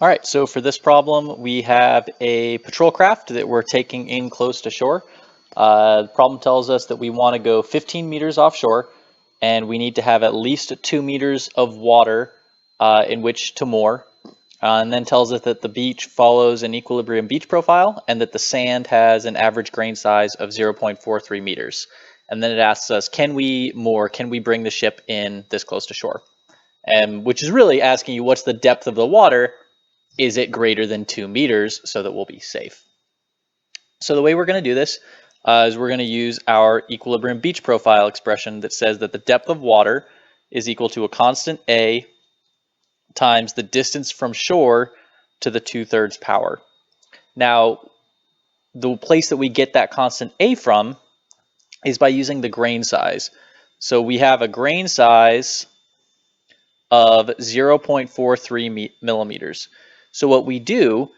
All right, so for this problem, we have a patrol craft that we're taking in close to shore. The problem tells us that we want to go 15 meters offshore, and we need to have at least 2 meters of water in which to moor. And then tells us that the beach follows an equilibrium beach profile and that the sand has an average grain size of 0.43 meters. And then it asks us, can we moor, can we bring the ship in this close to shore? And which is really asking you, what's the depth of the water? Is it greater than 2 meters so that we'll be safe? So the way we're going to do this is we're going to use our equilibrium beach profile expression that says that the depth of water is equal to a constant A times the distance from shore to the 2/3 power. Now, the place that we get that constant A from is by using the grain size. So we have a grain size of 0.43 millimeters. So what we do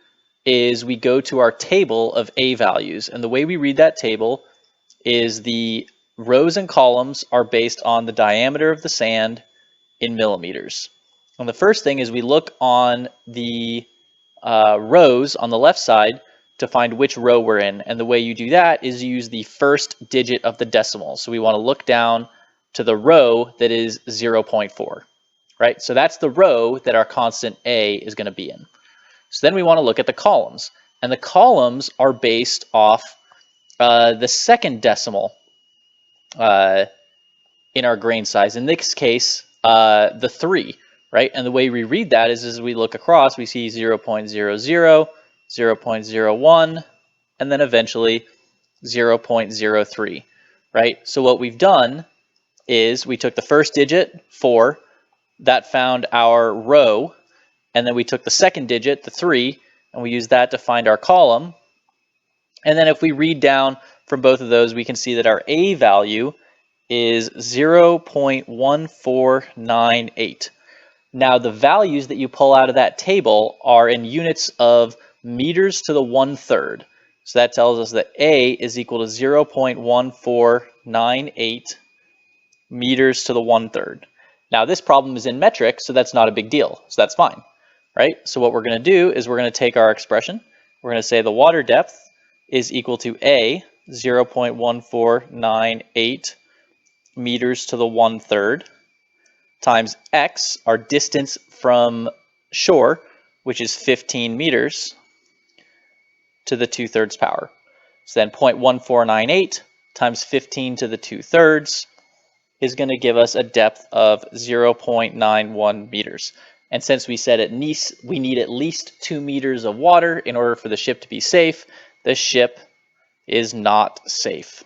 is we go to our table of A values, and the way we read that table is the rows and columns are based on the diameter of the sand in millimeters. And the first thing is we look on the rows on the left side to find which row we're in, and the way you do that is you use the first digit of the decimal. So we want to look down to the row that is 0.4. Right? So that's the row that our constant A is going to be in. So then we want to look at the columns. And the columns are based off the second decimal in our grain size. In this case, the 3. Right? And the way we read that is as we look across, we see 0.00, 0.01, and then eventually 0.03. Right? So what we've done is we took the first digit, 4, that found our row, and then we took the second digit, the 3, and we used that to find our column. And then if we read down from both of those, we can see that our A value is 0.1498. Now the values that you pull out of that table are in units of meters to the 1/3. So that tells us that A is equal to 0.1498 meters to the 1/3. Now this problem is in metric, so that's not a big deal. So that's fine, right? So what we're going to do is we're going to take our expression. We're going to say the water depth is equal to A, 0.1498 meters to the 1/3, times X, our distance from shore, which is 15 meters, to the 2/3 power. So then 0.1498 times 15 to the 2/3 is going to give us a depth of 0.91 meters. And since we said we need at least 2 meters of water in order for the ship to be safe, the ship is not safe.